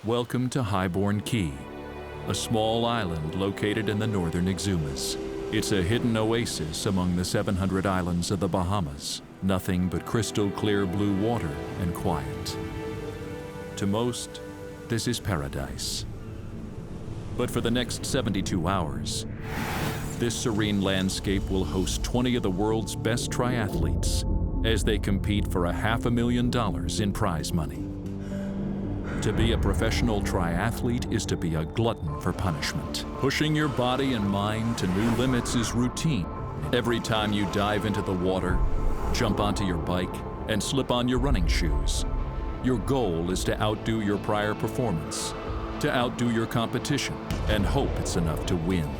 Welcome to Highbourne Key, a small island located in the northern Exumas. It's a hidden oasis among the 700 islands of the Bahamas. Nothing but crystal clear blue water and quiet. To most, this is paradise. But for the next 72 hours, this serene landscape will host 20 of the world's best triathletes as they compete for $500,000 in prize money. To be a professional triathlete is to be a glutton for punishment. Pushing your body and mind to new limits is routine. Every time you dive into the water, jump onto your bike, and slip on your running shoes, your goal is to outdo your prior performance, to outdo your competition, and hope it's enough to win.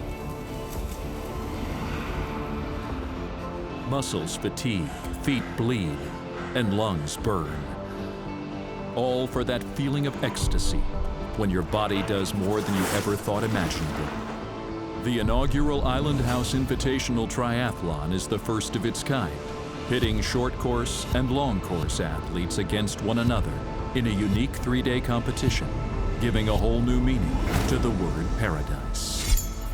Muscles fatigue, feet bleed, and lungs burn. All for that feeling of ecstasy when your body does more than you ever thought imaginable. The inaugural Island House Invitational Triathlon is the first of its kind, pitting short course and long course athletes against one another in a unique 3-day competition, giving a whole new meaning to the word paradise.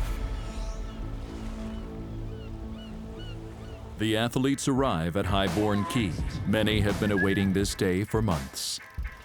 The athletes arrive at Highbourne Key. Many have been awaiting this day for months.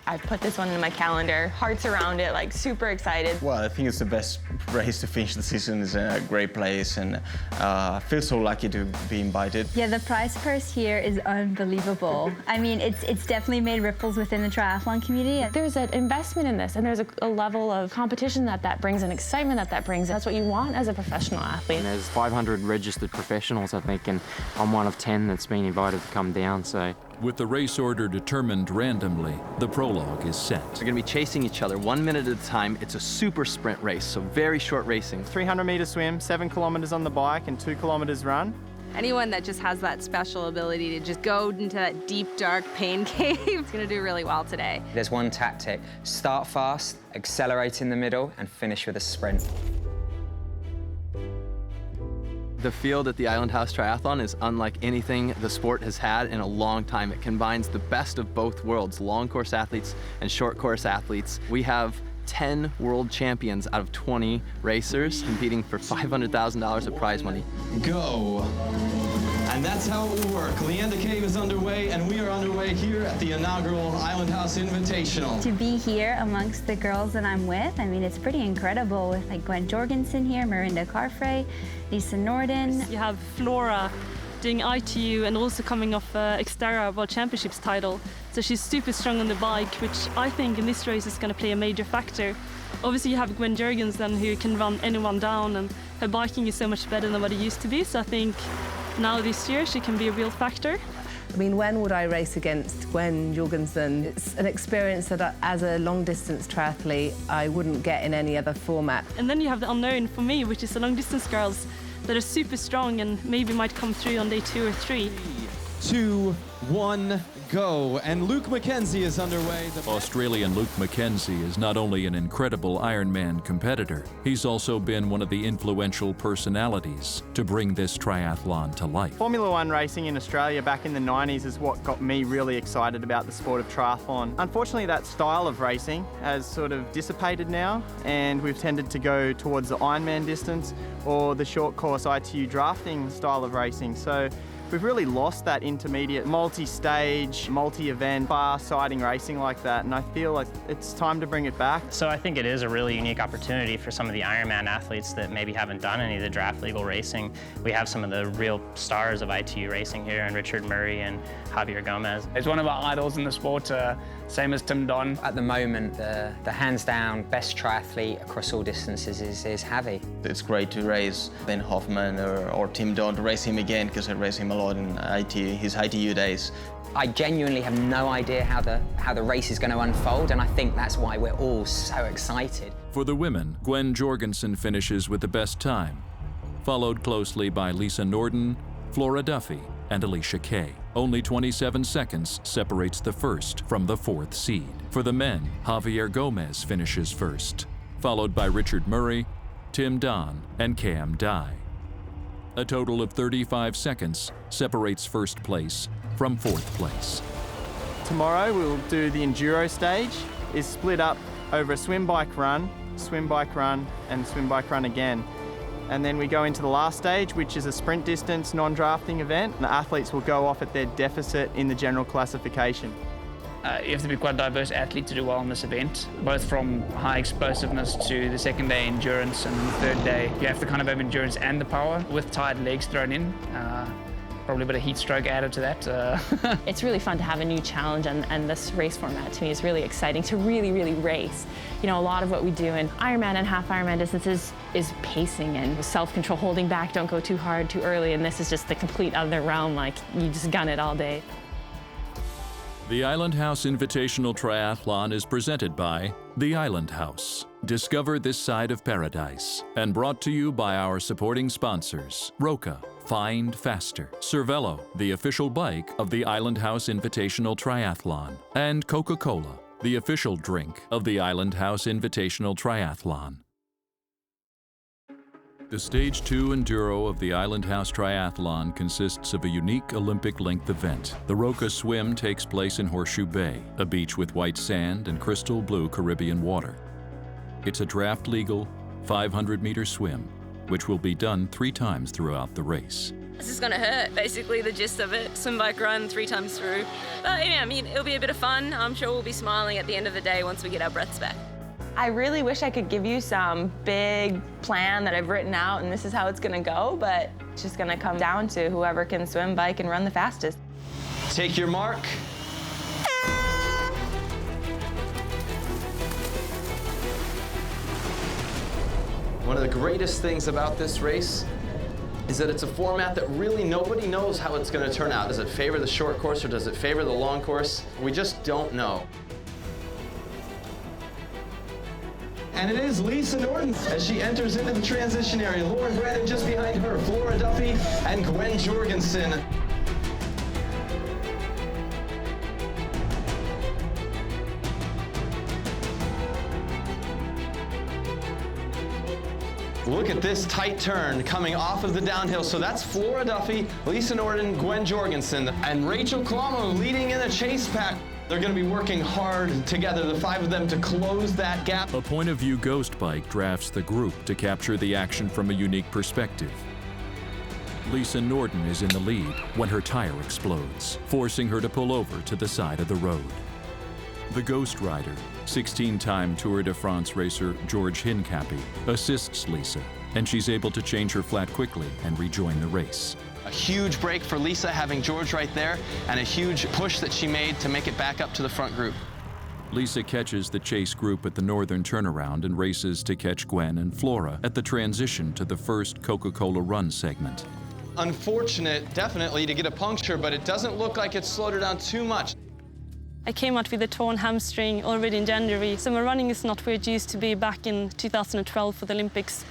I put this one in my calendar, hearts around it, like super excited. Well, I think it's the best race to finish the season. It's a great place, and I feel so lucky to be invited. Yeah, the prize purse here is unbelievable. I mean, it's definitely made ripples within the triathlon community. There's an investment in this, and there's a level of competition that brings, and excitement that brings. That's what you want as a professional athlete. And there's 500 registered professionals, I think, and I'm one of 10 that's been invited to come down, so. With the race order determined randomly, the prologue is set. They're going to be chasing each other 1 minute at a time. It's a super sprint race, so very short racing. 300-meter swim, 7 kilometers on the bike, and 2 kilometers run. Anyone that just has that special ability to just go into that deep, dark pain cave is going to do really well today. There's one tactic: start fast, accelerate in the middle, and finish with a sprint. The field at the Island House Triathlon is unlike anything the sport has had in a long time. It combines the best of both worlds, long course athletes and short course athletes. We have 10 world champions out of 20 racers competing for $500,000 of prize money. Go! And that's how it will work. Leander Cave is underway, and we are underway here at the inaugural Island House Invitational. To be here amongst the girls that I'm with, I mean, it's pretty incredible with like Gwen Jorgensen here, Marinda Carfrae, Lisa Norden. You have Flora doing ITU and also coming off Xterra World Championships title. So she's super strong on the bike, which I think in this race is going to play a major factor. Obviously you have Gwen Jorgensen who can run anyone down, and her biking is so much better than what it used to be. So I think now this year she can be a real factor. I mean, when would I race against Gwen Jorgensen? It's an experience that as a long-distance triathlete, I wouldn't get in any other format. And then you have the unknown for me, which is the long-distance girls that are super strong and maybe might come through on day 2 or 3. 2, 1, go. And Luke McKenzie is underway. Australian Luke McKenzie is not only an incredible Ironman competitor, he's also been one of the influential personalities to bring this triathlon to life. Formula One racing in Australia back in the 90s is what got me really excited about the sport of triathlon. Unfortunately, that style of racing has sort of dissipated now, and we've tended to go towards the Ironman distance or the short course ITU drafting style of racing. So we've really lost that intermediate, multi-stage, multi-event, far-siding racing like that, and I feel like it's time to bring it back. So I think it is a really unique opportunity for some of the Ironman athletes that maybe haven't done any of the draft legal racing. We have some of the real stars of ITU racing here, and Richard Murray and Javier Gomez. It's one of our idols in the sport, same as Tim Don. At the moment, the hands-down best triathlete across all distances is Javi. It's great to race Ben Hoffman or Tim Don, to race him again, because I race him a lot in his ITU days. I genuinely have no idea how the race is going to unfold, and I think that's why we're all so excited. For the women, Gwen Jorgensen finishes with the best time, followed closely by Lisa Norden, Flora Duffy, and Alicia Kay. Only 27 seconds separates the first from the 4th seed. For the men, Javier Gomez finishes first, followed by Richard Murray, Tim Don, and Cam Dye. A total of 35 seconds separates first place from 4th place. Tomorrow we'll do the enduro stage. It's split up over a swim, bike, run, and swim, bike, run again. And then we go into the last stage, which is a sprint distance, non-drafting event. The athletes will go off at their deficit in the general classification. You have to be quite a diverse athlete to do well in this event, both from high explosiveness to the second day endurance, and the third day you have to kind of have endurance and the power with tired legs thrown in. Probably a bit of heat stroke added to that. It's really fun to have a new challenge, and this race format to me is really exciting to really race. You know, a lot of what we do in Ironman and half Ironman distances is pacing and self-control, holding back, don't go too hard, too early, and this is just the complete other realm, like you just gun it all day. The Island House Invitational Triathlon is presented by The Island House. Discover this side of paradise. And brought to you by our supporting sponsors, Roca, Find Faster, Cervelo, the official bike of the Island House Invitational Triathlon, and Coca-Cola, the official drink of the Island House Invitational Triathlon. The Stage 2 Enduro of the Island House Triathlon consists of a unique Olympic-length event. The Roca Swim takes place in Horseshoe Bay, a beach with white sand and crystal blue Caribbean water. It's a draft-legal 500-meter swim, which will be done 3 times throughout the race. This is gonna hurt, basically the gist of it. Swim, bike, run 3 times through. But yeah, I mean, it'll be a bit of fun. I'm sure we'll be smiling at the end of the day once we get our breaths back. I really wish I could give you some big plan that I've written out and this is how it's gonna go, but it's just gonna come down to whoever can swim, bike, and run the fastest. Take your mark. One of the greatest things about this race is that it's a format that really nobody knows how it's going to turn out. Does it favor the short course or does it favor the long course? We just don't know. And it is Lisa Norton as she enters into the transition area. Lauren Brandon just behind her, Flora Duffy and Gwen Jorgensen. Look at this tight turn coming off of the downhill. So that's Flora Duffy, Lisa Norton, Gwen Jorgensen, and Rachel Colombo leading in a chase pack. They're going to be working hard together, the 5 of them, to close that gap. A point of view ghost bike drafts the group to capture the action from a unique perspective. Lisa Norton is in the lead when her tire explodes, forcing her to pull over to the side of the road. The Ghost Rider, 16-time Tour de France racer George Hincapie, assists Lisa, and she's able to change her flat quickly and rejoin the race. A huge break for Lisa having George right there, and a huge push that she made to make it back up to the front group. Lisa catches the chase group at the northern turnaround and races to catch Gwen and Flora at the transition to the first Coca-Cola run segment. Unfortunate, definitely, to get a puncture, but it doesn't look like it slowed her down too much. I came out with a torn hamstring already in January, so my running is not where it used to be back in 2012 for the Olympics.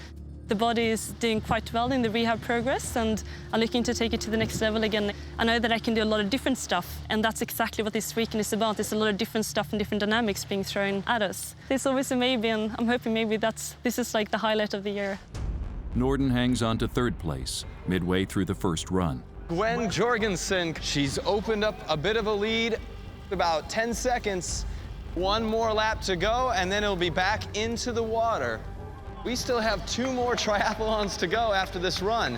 The body is doing quite well in the rehab progress, and I'm looking to take it to the next level again. I know that I can do a lot of different stuff, and that's exactly what this weekend is about. There's a lot of different stuff and different dynamics being thrown at us. There's always a maybe, and I'm hoping maybe this is like the highlight of the year. Norton hangs on to 3rd place, midway through the first run. Gwen Jorgensen, she's opened up a bit of a lead, about 10 seconds. 1 more lap to go, and then it'll be back into the water. We still have 2 more triathlons to go after this run.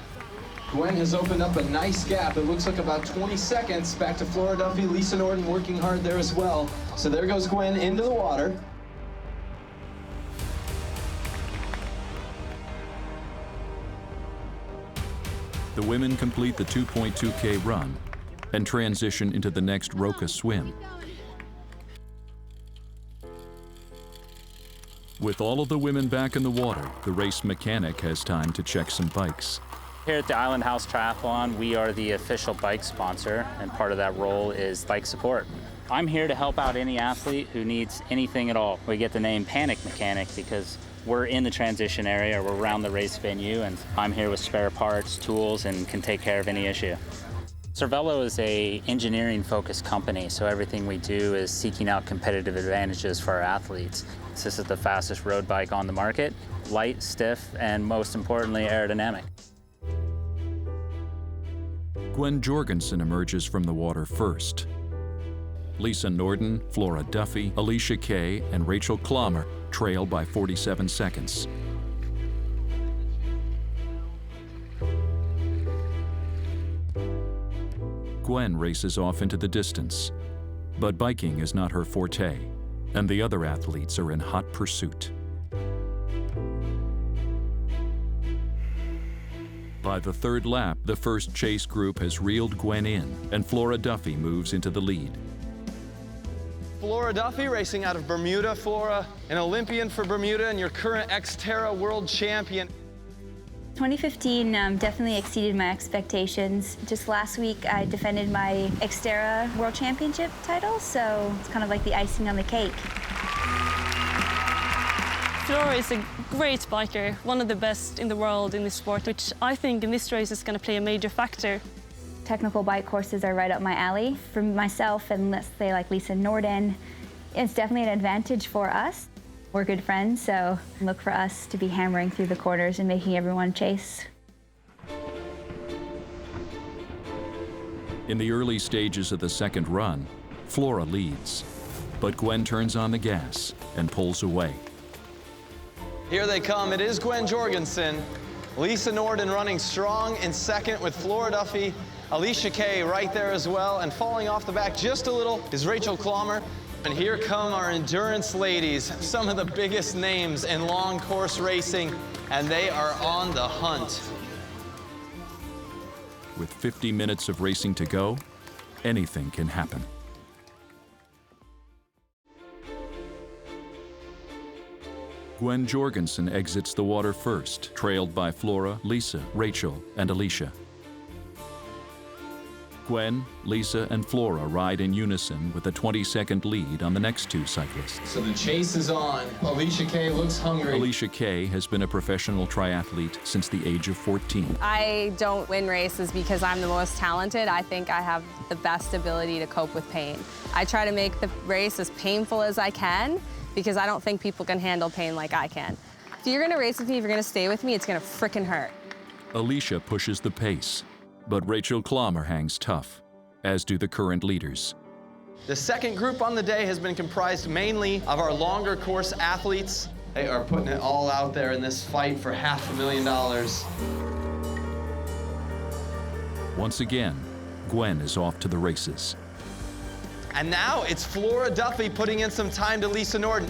Gwen has opened up a nice gap. It looks like about 20 seconds. Back to Flora Duffy, Lisa Norton working hard there as well. So there goes Gwen into the water. The women complete the 2.2K run and transition into the next Roca swim. With all of the women back in the water, the race mechanic has time to check some bikes. Here at the Island House Triathlon, we are the official bike sponsor, and part of that role is bike support. I'm here to help out any athlete who needs anything at all. We get the name Panic Mechanic because we're in the transition area, or we're around the race venue, and I'm here with spare parts, tools, and can take care of any issue. Cervelo is an engineering-focused company, so everything we do is seeking out competitive advantages for our athletes. This is the fastest road bike on the market, light, stiff, and most importantly, aerodynamic. Gwen Jorgensen emerges from the water first. Lisa Norden, Flora Duffy, Alicia Kay, and Rachel Clommer trail by 47 seconds. Gwen races off into the distance, but biking is not her forte, and the other athletes are in hot pursuit. By the third lap, the first chase group has reeled Gwen in, and Flora Duffy moves into the lead. Flora Duffy racing out of Bermuda. Flora, an Olympian for Bermuda and your current Xterra world champion. 2015 definitely exceeded my expectations. Just last week, I defended my Xterra World Championship title, so it's kind of like the icing on the cake. Flora is a great biker, one of the best in the world in this sport, which I think in this race is going to play a major factor. Technical bike courses are right up my alley. For myself and let's say like Lisa Norden, it's definitely an advantage for us. We're good friends, so look for us to be hammering through the corners and making everyone chase. In the early stages of the second run, Flora leads, but Gwen turns on the gas and pulls away. Here they come. It is Gwen Jorgensen. Lisa Norden running strong in second with Flora Duffy. Alicia Kay right there as well. And falling off the back just a little is Rachel Clommer. And here come our endurance ladies, some of the biggest names in long course racing, and they are on the hunt. With 50 minutes of racing to go, anything can happen. Gwen Jorgensen exits the water first, trailed by Flora, Lisa, Rachel, and Alicia. Gwen, Lisa, and Flora ride in unison with a 20-second lead on the next two cyclists. So the chase is on. Alicia Kay looks hungry. Alicia Kay has been a professional triathlete since the age of 14. I don't win races because I'm the most talented. I think I have the best ability to cope with pain. I try to make the race as painful as I can because I don't think people can handle pain like I can. If you're gonna race with me, if you're gonna stay with me, it's gonna frickin' hurt. Alicia pushes the pace, but Rachel Clommer hangs tough, as do the current leaders. The second group on the day has been comprised mainly of our longer course athletes. They are putting it all out there in this fight for $500,000. Once again, Gwen is off to the races. And now it's Flora Duffy putting in some time to Lisa Norden.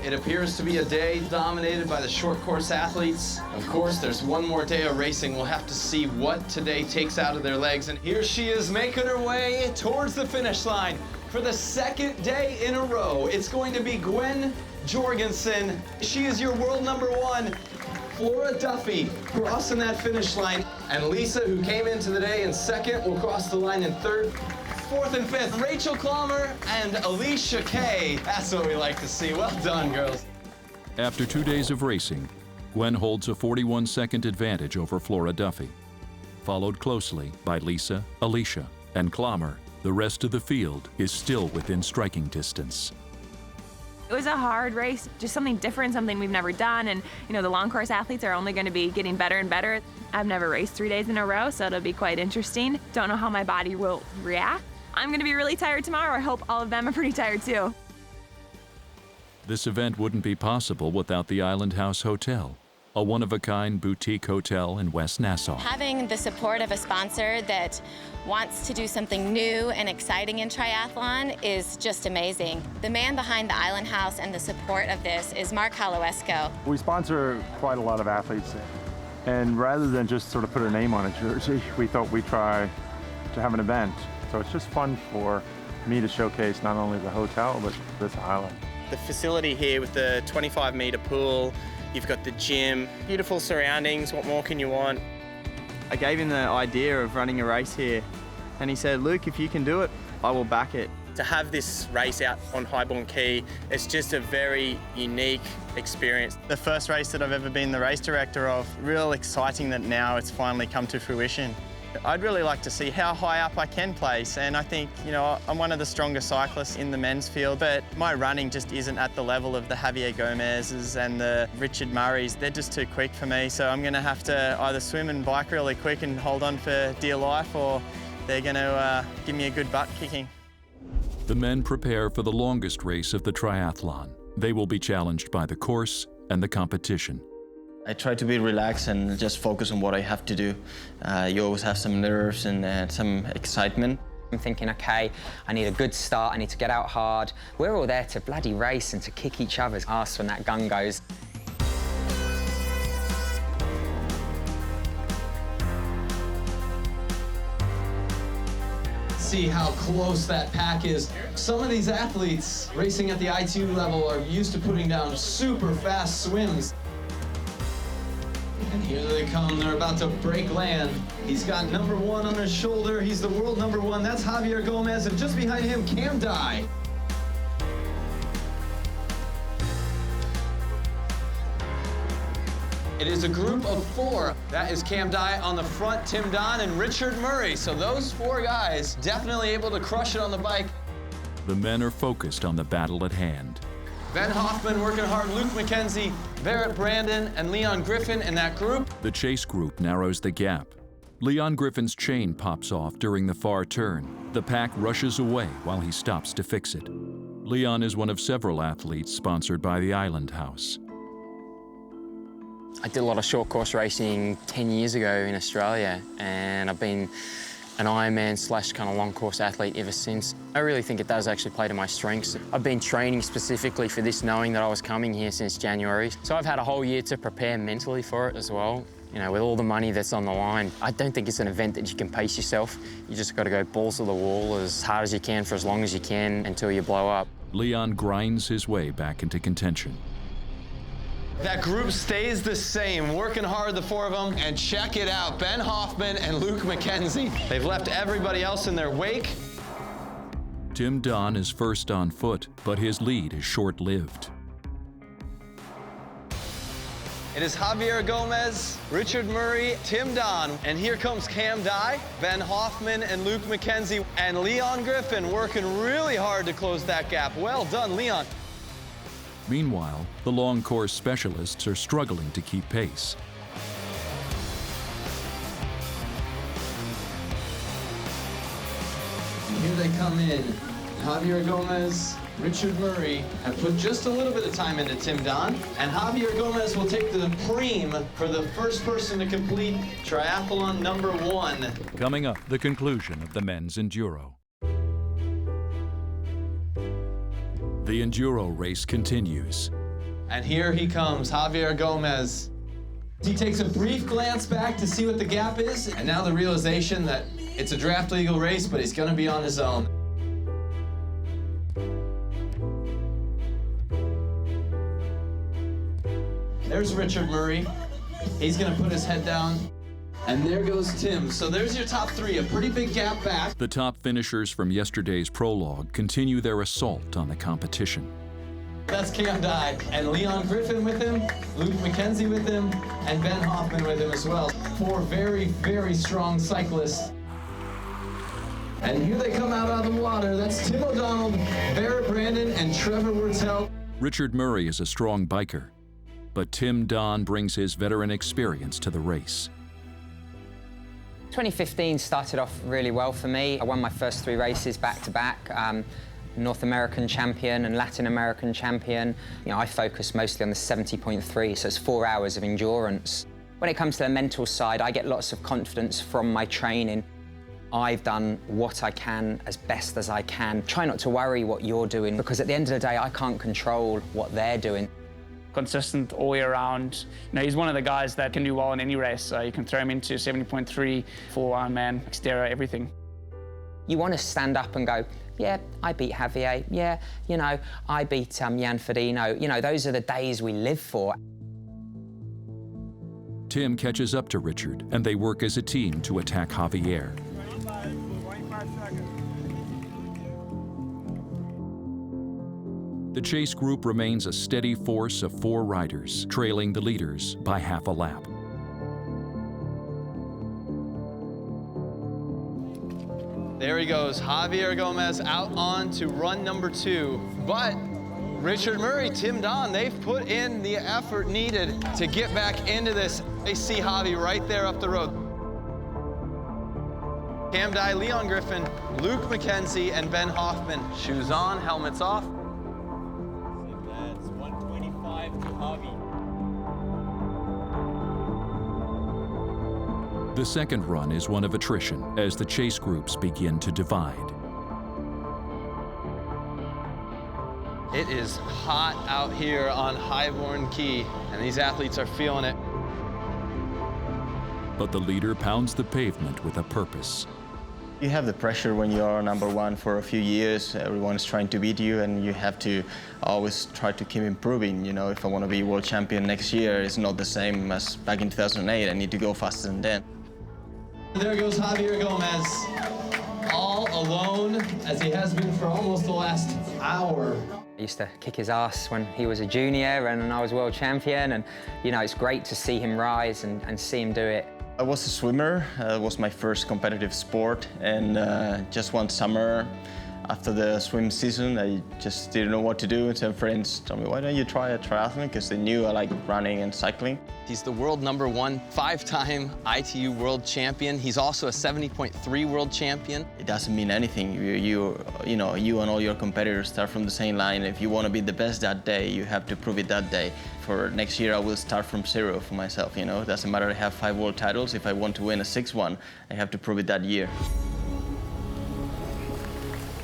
It appears to be a day dominated by the short course athletes. Of course, there's one more day of racing. We'll have to see what today takes out of their legs. And here she is making her way towards the finish line for the second day in a row. It's going to be Gwen Jorgensen. She is your world number one. Flora Duffy crossing that finish line. And Lisa, who came into the day in second, will cross the line in third. Fourth and fifth, Rachel Clommer and Alicia Kay. That's what we like to see. Well done, girls. After 2 days of racing, Gwen holds a 41-second advantage over Flora Duffy, followed closely by Lisa, Alicia, and Clommer. The rest of the field is still within striking distance. It was a hard race, just something different, something we've never done, and the long course athletes are only going to be getting better and better. I've never raced 3 days in a row, so it'll be quite interesting. Don't know how my body will react. I'm going to be really tired tomorrow. I hope all of them are pretty tired too. This event wouldn't be possible without the Island House Hotel, a one-of-a-kind boutique hotel in West Nassau. Having the support of a sponsor that wants to do something new and exciting in triathlon is just amazing. The man behind the Island House and the support of this is Mark Haloesco. We sponsor quite a lot of athletes, and rather than just sort of put a name on a jersey, we thought we'd try to have an event. So it's just fun for me to showcase not only the hotel, but this island. The facility here with the 25-meter pool, you've got the gym, beautiful surroundings, what more can you want? I gave him the idea of running a race here, and he said, Luke, if you can do it, I will back it. To have this race out on Highbourne Quay, it's just a very unique experience. The first race that I've ever been the race director of, real exciting that now it's finally come to fruition. I'd really like to see how high up I can place, and I think, you know, I'm one of the stronger cyclists in the men's field, but my running just isn't at the level of the Javier Gomez's and the Richard Murray's. They're just too quick for me, so I'm going to have to either swim and bike really quick and hold on for dear life, or they're going to give me a good butt kicking. The men prepare for the longest race of the triathlon. They will be challenged by the course and the competition. I try to be relaxed and just focus on what I have to do. You always have some nerves and some excitement. I'm thinking, okay, I need a good start, I need to get out hard. We're all there to bloody race and to kick each other's ass when that gun goes. See how close that pack is. Some of these athletes racing at the ITU level are used to putting down super fast swims. And here they come, they're about to break land. He's got number 1 on his shoulder. He's the world number 1. That's Javier Gomez, and just behind him, Cam Dye. It is a group of 4. That is Cam Dye on the front, Tim Don, and Richard Murray. So those 4 guys definitely able to crush it on the bike. The men are focused on the battle at hand. Ben Hoffman working hard, Luke McKenzie, Barrett Brandon, and Leon Griffin in that group. The chase group narrows the gap. Leon Griffin's chain pops off during the far turn. The pack rushes away while he stops to fix it. Leon is one of several athletes sponsored by the Island House. I did a lot of short course racing 10 years ago in Australia, and I've been an Ironman / kind of long course athlete ever since. I really think it does actually play to my strengths. I've been training specifically for this, knowing that I was coming here since January. So I've had a whole year to prepare mentally for it as well. You know, with all the money that's on the line, I don't think it's an event that you can pace yourself. You just got to go balls to the wall as hard as you can for as long as you can until you blow up. Leon grinds his way back into contention. That group stays the same, working hard, the 4 of them, and check it out, Ben Hoffman and Luke McKenzie. They've left everybody else in their wake. Tim Don is first on foot, but his lead is short-lived. It is Javier Gomez, Richard Murray, Tim Don, and here comes Cam Dye, Ben Hoffman, and Luke McKenzie, and Leon Griffin working really hard to close that gap. Well done, Leon. Meanwhile, the long course specialists are struggling to keep pace. And here they come in. Javier Gomez, Richard Murray have put just a little bit of time into Tim Don, and Javier Gomez will take the preem for the first person to complete triathlon number 1. Coming up, the conclusion of the men's enduro. The enduro race continues. And here he comes, Javier Gomez. He takes a brief glance back to see what the gap is, and now the realization that it's a draft legal race, but he's gonna be on his own. There's Richard Murray. He's gonna put his head down. And there goes Tim. So there's your top 3, a pretty big gap back. The top finishers from yesterday's prologue continue their assault on the competition. That's Cam Dye, and Leon Griffin with him, Luke McKenzie with him, and Ben Hoffman with him as well. 4 very, very strong cyclists. And here they come out of the water. That's Tim O'Donnell, Barrett Brandon, and Trevor Wurtzel. Richard Murray is a strong biker, but Tim Don brings his veteran experience to the race. 2015 started off really well for me. I won my first 3 races back-to-back. North American champion and Latin American champion. You know, I focus mostly on the 70.3, so it's 4 hours of endurance. When it comes to the mental side, I get lots of confidence from my training. I've done what I can as best as I can. Try not to worry what you're doing, because at the end of the day, I can't control what they're doing. Consistent all year round. You know, he's one of the guys that can do well in any race. You can throw him into 70.3, full Ironman, Xterra, everything. You want to stand up and go, yeah, I beat Javier. Yeah, you know, I beat Jan Frodeno. You know, those are the days we live for. Tim catches up to Richard, and they work as a team to attack Javier. 25 seconds. The chase group remains a steady force of 4 riders, trailing the leaders by half a lap. There he goes, Javier Gomez out on to run number 2. But Richard Murray, Tim Don, they've put in the effort needed to get back into this. They see Javi right there up the road. Cam Dye, Leon Griffin, Luke McKenzie, and Ben Hoffman. Shoes on, helmets off. That's 125 to Javi. The second run is one of attrition as the chase groups begin to divide. It is hot out here on Highborn Key, and these athletes are feeling it. But the leader pounds the pavement with a purpose. You have the pressure when you are number 1 for a few years. Everyone is trying to beat you, and you have to always try to keep improving. You know, if I want to be world champion next year, it's not the same as back in 2008. I need to go faster than then. There goes Javier Gomez, all alone, as he has been for almost the last hour. I used to kick his ass when he was a junior and I was world champion, and you know, it's great to see him rise and see him do it. I was a swimmer. It was my first competitive sport, and just one summer after the swim season, I just didn't know what to do. And some friends told me, why don't you try a triathlon? Because they knew I like running and cycling. He's the world number 1, 5-time ITU world champion. He's also a 70.3 world champion. It doesn't mean anything. You know, you and all your competitors start from the same line. If you want to be the best that day, you have to prove it that day. For next year, I will start from 0 for myself, you know. It doesn't matter I have 5 world titles. If I want to win a 6th one, I have to prove it that year.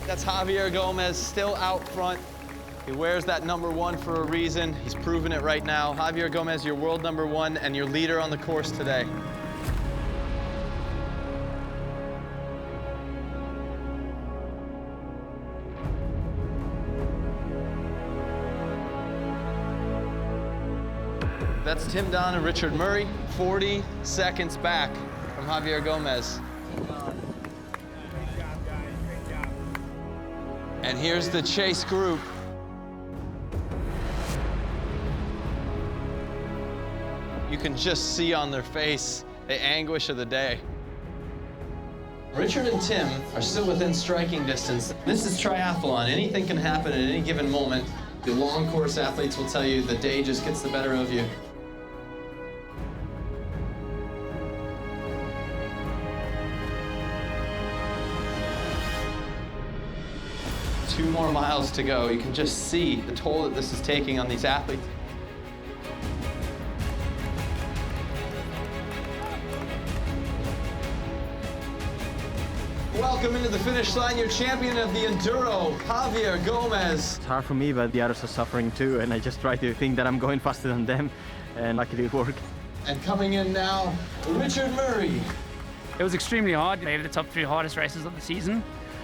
That's Javier Gomez still out front. He wears that number 1 for a reason. He's proven it right now. Javier Gomez, your world number 1 and your leader on the course today. That's Tim Don and Richard Murray, 40 seconds back from Javier Gomez. And here's the chase group. You can just see on their face the anguish of the day. Richard and Tim are still within striking distance. This is triathlon. Anything can happen at any given moment. The long course athletes will tell you the day just gets the better of you. Two more miles to go. You can just see the toll that this is taking on these athletes. Welcome into the finish line, your champion of the Enduro, Javier Gomez. It's hard for me, but the others are suffering too, and I just try to think that I'm going faster than them, and luckily it worked. And coming in now, Richard Murray. It was extremely hard. Maybe the top 3 hardest races of the season.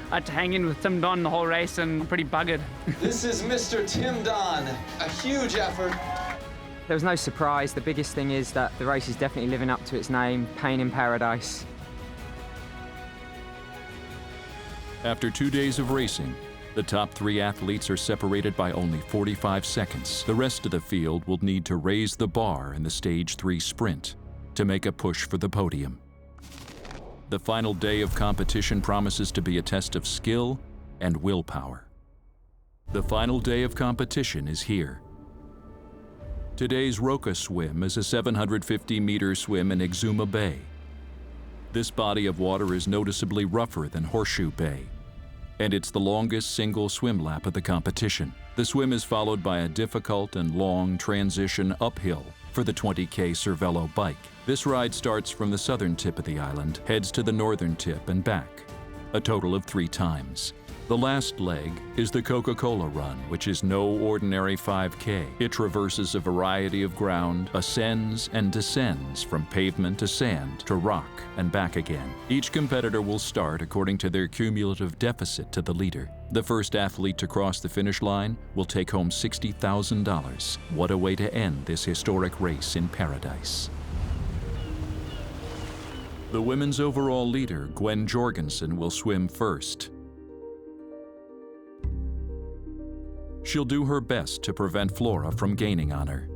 I had to hang in with Tim Don the whole race, and I'm pretty buggered. This is Mr. Tim Don, a huge effort. There was no surprise. The biggest thing is that the race is definitely living up to its name, Pain in Paradise. After 2 days of racing, the top 3 athletes are separated by only 45 seconds. The rest of the field will need to raise the bar in the Stage 3 sprint to make a push for the podium. The final day of competition promises to be a test of skill and willpower. The final day of competition is here. Today's Roca swim is a 750-meter swim in Exuma Bay. This body of water is noticeably rougher than Horseshoe Bay, and it's the longest single swim lap of the competition. The swim is followed by a difficult and long transition uphill for the 20K Cervelo bike. This ride starts from the southern tip of the island, heads to the northern tip and back, a total of 3 times. The last leg is the Coca-Cola Run, which is no ordinary 5K. It traverses a variety of ground, ascends and descends from pavement to sand to rock and back again. Each competitor will start according to their cumulative deficit to the leader. The first athlete to cross the finish line will take home $60,000. What a way to end this historic race in paradise. The women's overall leader, Gwen Jorgensen, will swim first. She'll do her best to prevent Flora from gaining on her.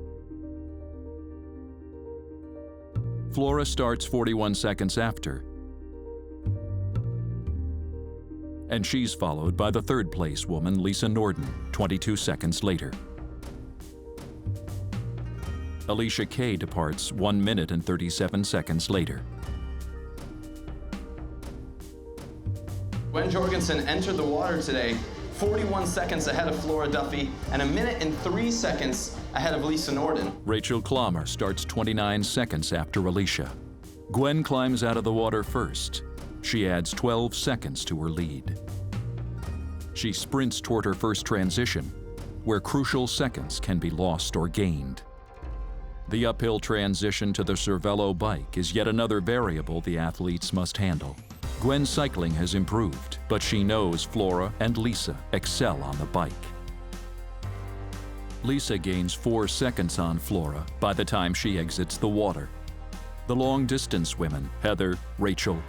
Flora starts 41 seconds after. and she's followed by the third-place woman, Lisa Norden, 22 seconds later. Alicia Kay departs 1 minute and 37 seconds later. Gwen Jorgensen entered the water today 41 seconds ahead of Flora Duffy and 1 minute and 3 seconds ahead of Lisa Norden. Rachel Klammer starts 29 seconds after Alicia. Gwen climbs out of the water first. She adds 12 seconds to her lead. She sprints toward her first transition, where crucial seconds can be lost or gained. The uphill transition to the Cervelo bike is yet another variable the athletes must handle. Gwen's cycling has improved, but she knows Flora and Lisa excel on the bike. Lisa gains 4 seconds on Flora by the time she exits the water. The long-distance women, Heather, Rachel,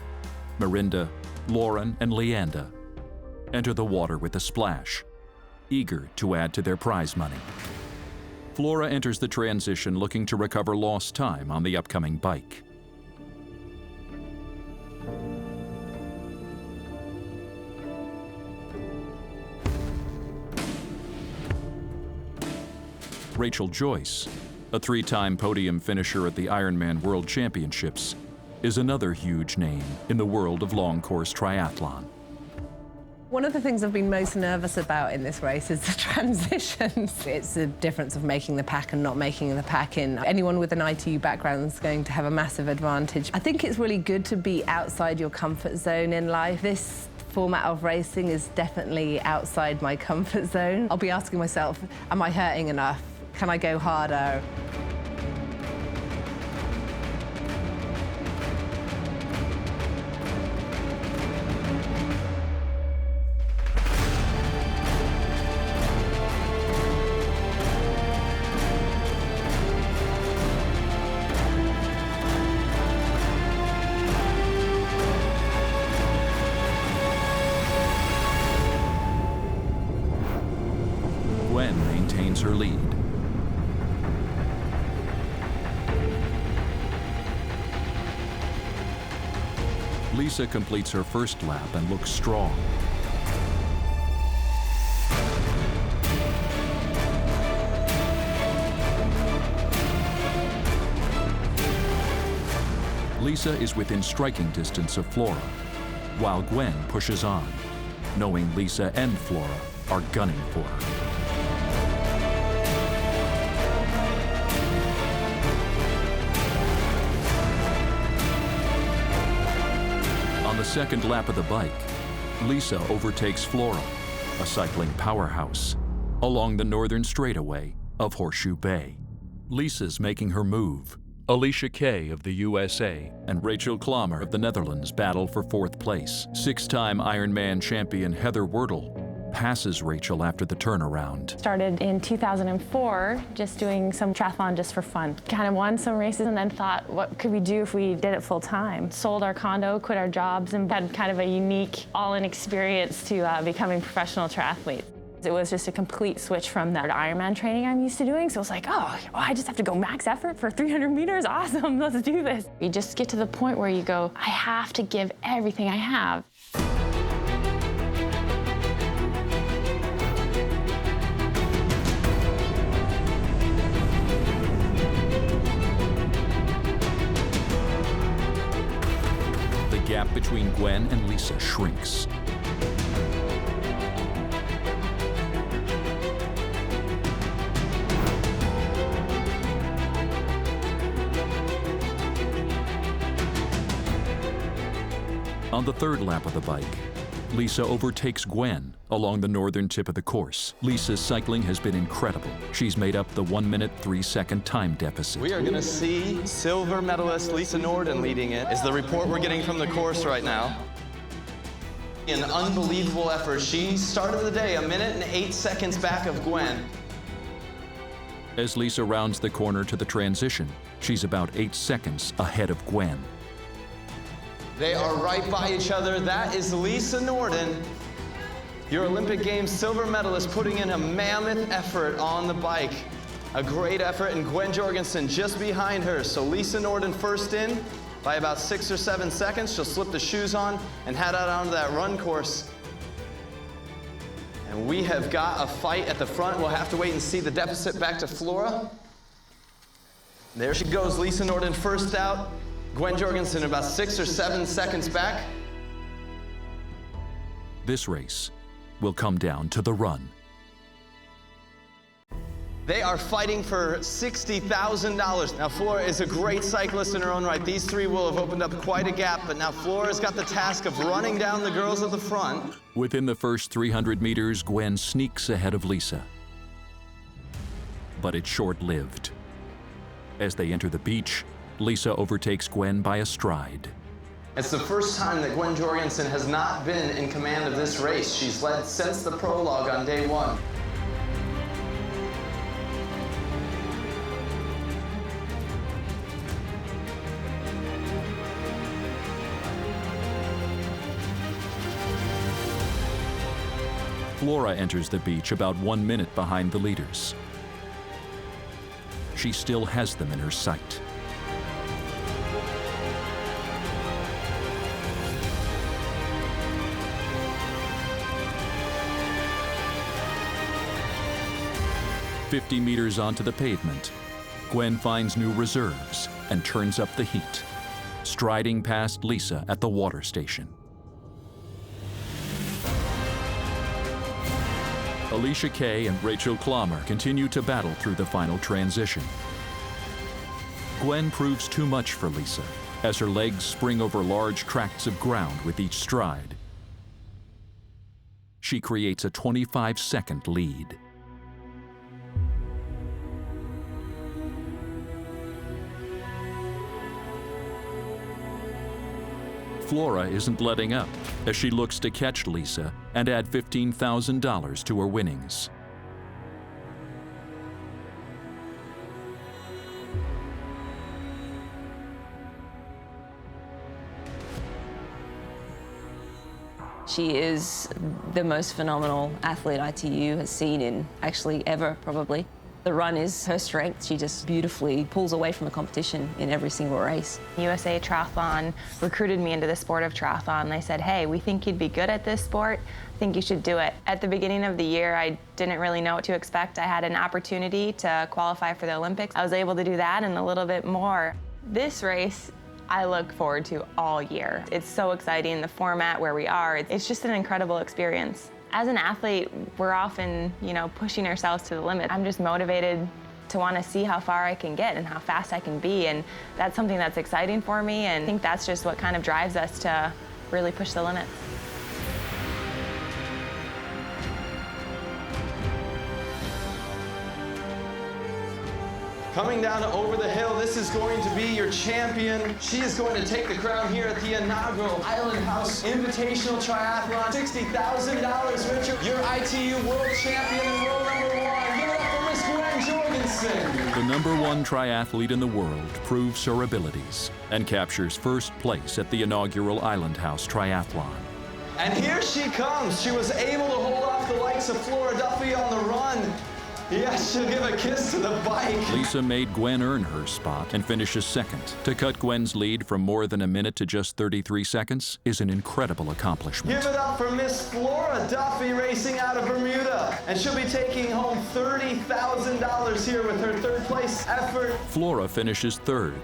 Mirinda, Lauren, and Leanda, enter the water with a splash, eager to add to their prize money. Flora enters the transition looking to recover lost time on the upcoming bike. Rachel Joyce, a 3-time podium finisher at the Ironman World Championships, is another huge name in the world of long-course triathlon. One of the things I've been most nervous about in this race is the transitions. It's the difference of making the pack and not making the pack in. Anyone with an ITU background is going to have a massive advantage. I think it's really good to be outside your comfort zone in life. This format of racing is definitely outside my comfort zone. I'll be asking myself, am I hurting enough? Can I go harder? Gwen maintains her lead. Lisa completes her first lap and looks strong. Lisa is within striking distance of Flora, while Gwen pushes on, knowing Lisa and Flora are gunning for her. On the second lap of the bike, Lisa overtakes Flora, a cycling powerhouse, along the northern straightaway of Horseshoe Bay. Lisa's making her move. Alicia Kay of the USA and Rachel Klammer of the Netherlands battle for 4th place. 6-time Ironman champion Heather Wordle passes Rachel after the turnaround. Started in 2004, just doing some triathlon just for fun. Kind of won some races and then thought, what could we do if we did it full time? Sold our condo, quit our jobs, and had kind of a unique all-in experience to becoming professional triathletes. It was just a complete switch from that Ironman training I'm used to doing. So it was like, oh, I just have to go max effort for 300 meters? Awesome, let's do this. You just get to the point where you go, I have to give everything I have. The gap between Gwen and Lisa shrinks. On the third lap of the bike, Lisa overtakes Gwen along the northern tip of the course. Lisa's cycling has been incredible. She's made up the 1 minute, 3 second time deficit. We are going to see silver medalist Lisa Norden leading it, is the report we're getting from the course right now. An unbelievable effort. She started the day 1 minute and 8 seconds back of Gwen. As Lisa rounds the corner to the transition, she's about 8 seconds ahead of Gwen. They are right by each other. That is Lisa Norden, your Olympic Games silver medalist, putting in a mammoth effort on the bike. A great effort, and Gwen Jorgensen just behind her. So Lisa Norden first in by about 6 or 7 seconds. She'll slip the shoes on and head out onto that run course. And we have got a fight at the front. We'll have to wait and see the deficit back to Flora. There she goes, Lisa Norden first out. Gwen Jorgensen about 6 or 7 seconds back. This race will come down to the run. They are fighting for $60,000. Now, Flora is a great cyclist in her own right. These three will have opened up quite a gap, but now Flora's got the task of running down the girls at the front. Within the first 300 meters, Gwen sneaks ahead of Lisa. But it's short-lived. As they enter the beach, Lisa overtakes Gwen by a stride. It's the first time that Gwen Jorgensen has not been in command of this race. She's led since the prologue on day 1. Flora enters the beach about 1 minute behind the leaders. She still has them in her sight. "50 meters onto the pavement, Gwen finds new reserves and turns up the heat, striding past Lisa at the water station. Alicia Kay and Rachel Klammer continue to battle through the final transition. Gwen proves too much for Lisa as her legs spring over large tracts of ground with each stride. She creates a 25-second lead. Flora isn't letting up as she looks to catch Lisa and add $15,000 to her winnings. She is the most phenomenal athlete ITU has seen in actually ever, probably. The run is her strength. She just beautifully pulls away from the competition in every single race. USA Triathlon recruited me into the sport of triathlon. They said, hey, we think you'd be good at this sport. I think you should do it. At the beginning of the year, I didn't really know what to expect. I had an opportunity to qualify for the Olympics. I was able to do that and a little bit more. This race, I look forward to all year. It's so exciting, the format where we are. It's just an incredible experience. As an athlete, we're often, pushing ourselves to the limit. I'm just motivated to want to see how far I can get and how fast I can be, and that's something that's exciting for me, and I think that's just what kind of drives us to really push the limits. Coming down over the hill, this is going to be your champion. She is going to take the crown here at the inaugural Island House Invitational Triathlon. $60,000, Richard. Your ITU World Champion and world #1. Give it up for Miss Gwen Jorgensen. The #1 triathlete in the world proves her abilities and captures first place at the inaugural Island House Triathlon. And here she comes. She was able to hold off the likes of Flora Duffy on the run. Yes, she'll give a kiss to the bike. Lisa made Gwen earn her spot and finishes second. To cut Gwen's lead from more than a minute to just 33 seconds is an incredible accomplishment. Give it up for Miss Flora Duffy racing out of Bermuda. And she'll be taking home $30,000 here with her third place effort. Flora finishes third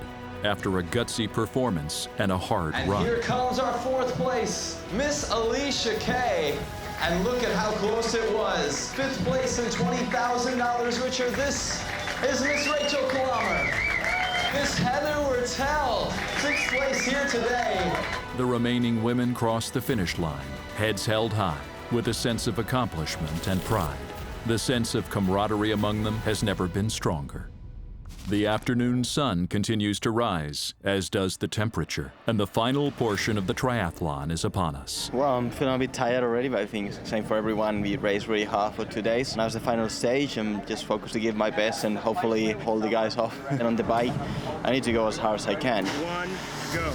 after a gutsy performance and a hard run. And here comes our fourth place, Miss Alicia Kay. And look at how close it was. Fifth place and $20,000, Richard. This is Miss Rachel Klammer. Miss Heather Wertel, sixth place here today. The remaining women cross the finish line, heads held high, with a sense of accomplishment and pride. The sense of camaraderie among them has never been stronger. The afternoon sun continues to rise, as does the temperature, and the final portion of the triathlon is upon us. Well, I'm feeling a bit tired already, but I think it's the same for everyone. We raced really hard for 2 days. Now it's the final stage. I'm just focused to give my best and hopefully hold the guys off. And on the bike, I need to go as hard as I can. 1, go.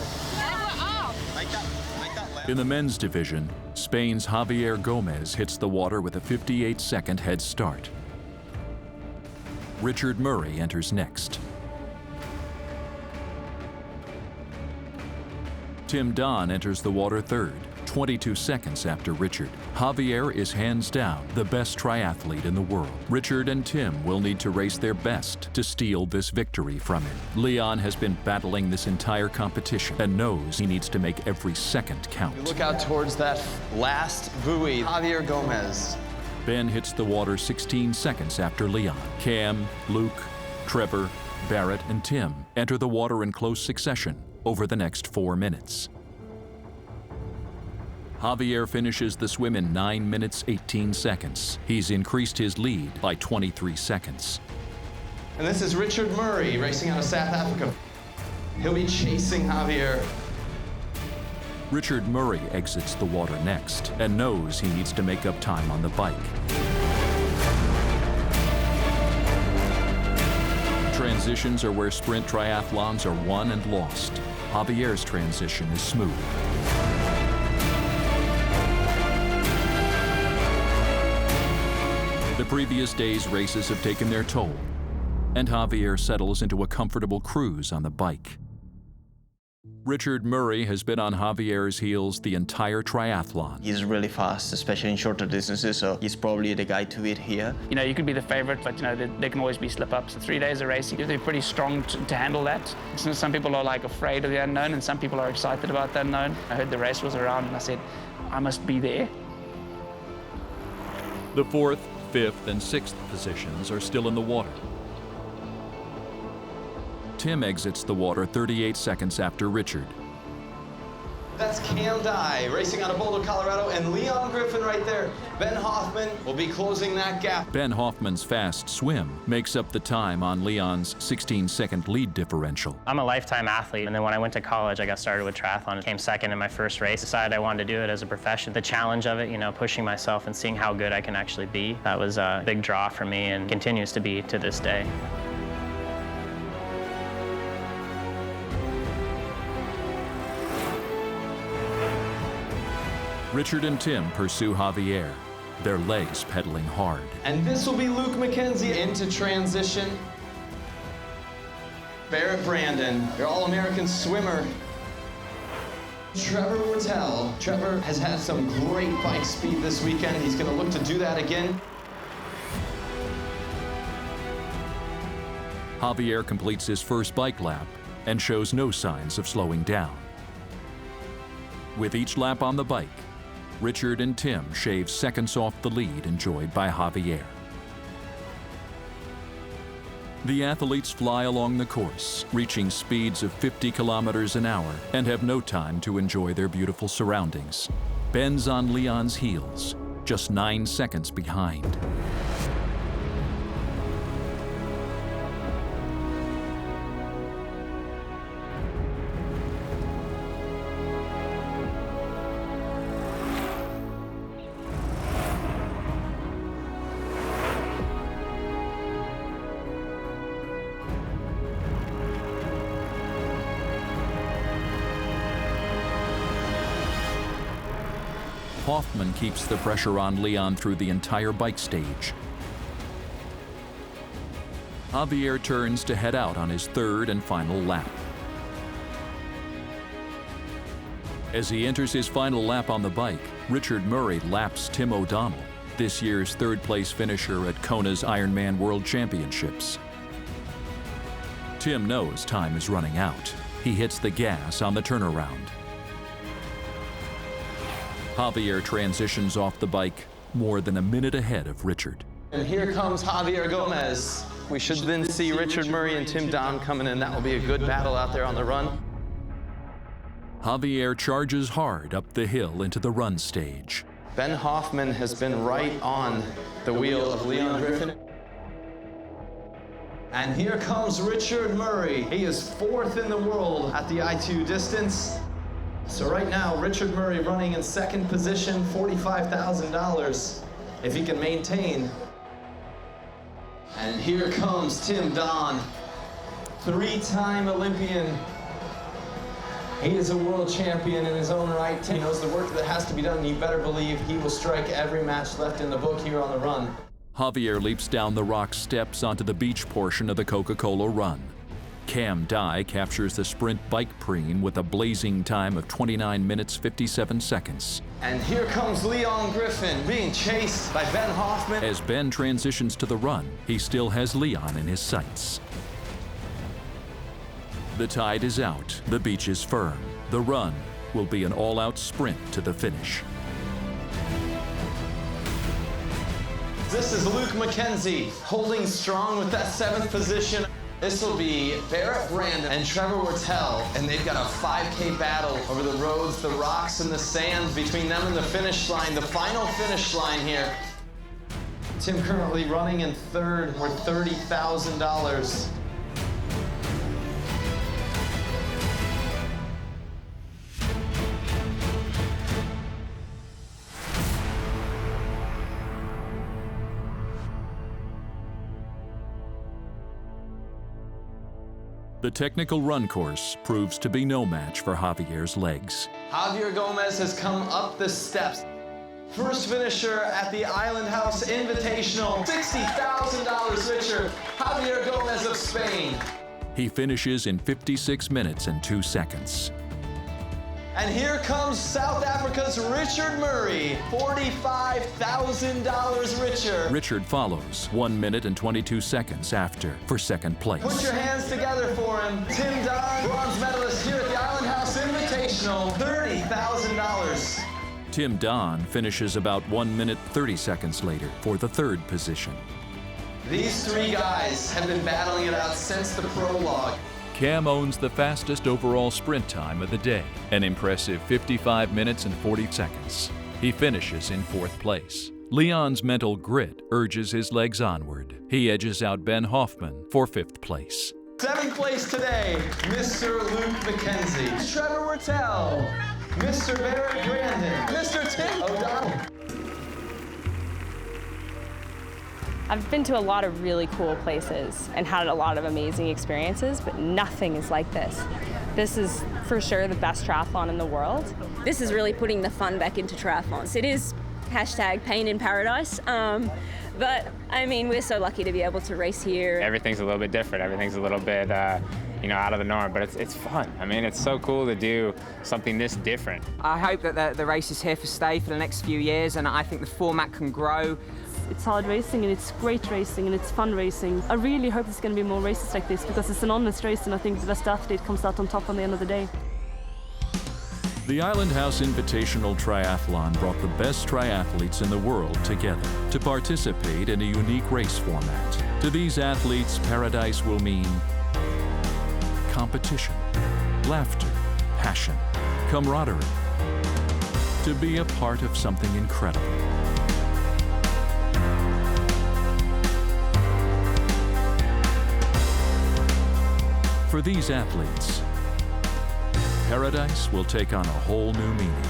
In the men's division, Spain's Javier Gomez hits the water with a 58-second head start. Richard Murray enters next. Tim Don enters the water third, 22 seconds after Richard. Javier is hands down the best triathlete in the world. Richard and Tim will need to race their best to steal this victory from him. Leon has been battling this entire competition and knows he needs to make every second count. Look out towards that last buoy, Javier Gomez. Ben hits the water 16 seconds after Leon. Cam, Luke, Trevor, Barrett, and Tim enter the water in close succession over the next 4 minutes. Javier finishes the swim in 9 minutes, 18 seconds. He's increased his lead by 23 seconds. And this is Richard Murray racing out of South Africa. He'll be chasing Javier. Richard Murray exits the water next and knows he needs to make up time on the bike. Transitions are where sprint triathlons are won and lost. Javier's transition is smooth. The previous day's races have taken their toll, and Javier settles into a comfortable cruise on the bike. Richard Murray has been on Javier's heels the entire triathlon. He's really fast, especially in shorter distances, so he's probably the guy to beat here. You know, you could be the favorite, but you know, there can always be slip-ups. 3 days of racing, you have to be pretty strong to handle that. Some people are like afraid of the unknown, and some people are excited about the unknown. I heard the race was around, and I said, I must be there. The 4th, 5th, and 6th positions are still in the water. Tim exits the water 38 seconds after Richard. That's Cam Dye racing out of Boulder, Colorado, and Leon Griffin right there. Ben Hoffman will be closing that gap. Ben Hoffman's fast swim makes up the time on Leon's 16-second lead differential. I'm a lifetime athlete, and then when I went to college, I got started with triathlon. I came second in my first race. Decided I wanted to do it as a profession. The challenge of it, you know, pushing myself and seeing how good I can actually be, that was a big draw for me and continues to be to this day. Richard and Tim pursue Javier, their legs pedaling hard. And this will be Luke McKenzie into transition. Barrett Brandon, your All-American swimmer. Trevor Wortell. Trevor has had some great bike speed this weekend. He's gonna look to do that again. Javier completes his first bike lap and shows no signs of slowing down. With each lap on the bike, Richard and Tim shave seconds off the lead enjoyed by Javier. The athletes fly along the course, reaching speeds of 50 kilometers an hour, and have no time to enjoy their beautiful surroundings. Ben's on Leon's heels, just 9 seconds behind. Hoffman keeps the pressure on Leon through the entire bike stage. Javier turns to head out on his third and final lap. As he enters his final lap on the bike, Richard Murray laps Tim O'Donnell, this year's third-place finisher at Kona's Ironman World Championships. Tim knows time is running out. He hits the gas on the turnaround. Javier transitions off the bike more than a minute ahead of Richard. And here comes Javier Gomez. We should then see Richard Murray and Tim Don coming in. That will be a good battle out there on the run. Javier charges hard up the hill into the run stage. Ben Hoffman has been right on the wheel of Leon Griffin. And here comes Richard Murray. He is 4th in the world at the I2 distance. So right now, Richard Murray running in 2nd position, $45,000 if he can maintain. And here comes Tim Don, 3-time Olympian. He is a world champion in his own right. He knows the work that has to be done, and you better believe he will strike every match left in the book here on the run. Javier leaps down the rock steps onto the beach portion of the Coca-Cola run. Cam Dye captures the sprint bike preen with a blazing time of 29 minutes 57 seconds. And here comes Leon Griffin being chased by Ben Hoffman. As Ben transitions to the run, he still has Leon in his sights. The tide is out, the beach is firm. The run will be an all-out sprint to the finish. This is Luke McKenzie holding strong with that 7th position. This will be Barrett Brandon and Trevor Wertel, and they've got a 5K battle over the roads, the rocks, and the sand between them and the finish line, the final finish line here. Tim currently running in 3rd for $30,000. The technical run course proves to be no match for Javier's legs. Javier Gomez has come up the steps. First finisher at the Island House Invitational, $60,000 richer, Javier Gomez of Spain. He finishes in 56 minutes and 2 seconds. And here comes South Africa's Richard Murray, $45,000 richer. Richard follows 1 minute and 22 seconds after for second place. Put your hands together for him. Tim Don, bronze medalist here at the Island House Invitational, $30,000. Tim Don finishes about 1 minute 30 seconds later for the 3rd position. These 3 guys have been battling it out since the prologue. Cam owns the fastest overall sprint time of the day, an impressive 55 minutes and 40 seconds. He finishes in 4th place. Leon's mental grit urges his legs onward. He edges out Ben Hoffman for 5th place. 7th place today, Mr. Luke McKenzie, Trevor Wertel, Mr. Barrett Brandon, Mr. Tim O'Donnell. I've been to a lot of really cool places and had a lot of amazing experiences, but nothing is like this. This is for sure the best triathlon in the world. This is really putting the fun back into triathlons. It is #pain in paradise, but I mean, we're so lucky to be able to race here. Everything's a little bit different. Everything's a little bit, out of the norm, but it's fun. I mean, it's so cool to do something this different. I hope that the race is here for stay for the next few years, and I think the format can grow. It's hard racing and it's great racing and it's fun racing. I really hope there's going to be more races like this because it's an honest race and I think the best athlete comes out on top on the end of the day. The Island House Invitational Triathlon brought the best triathletes in the world together to participate in a unique race format. To these athletes, paradise will mean competition, laughter, passion, camaraderie, to be a part of something incredible. For these athletes, paradise will take on a whole new meaning.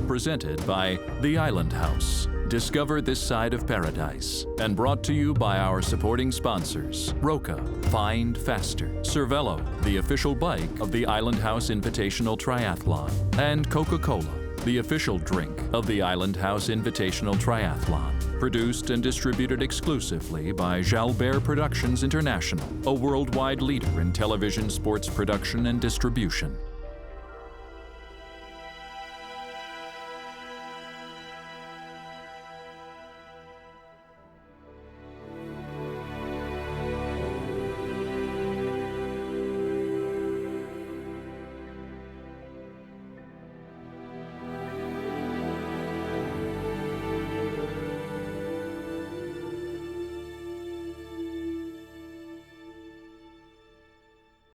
Presented by The Island House. Discover this side of paradise. And brought to you by our supporting sponsors, Roca, Find Faster, Cervelo, the official bike of the Island House Invitational Triathlon, and Coca-Cola, the official drink of the Island House Invitational Triathlon. Produced and distributed exclusively by Jalbert Productions International, a worldwide leader in television sports production and distribution.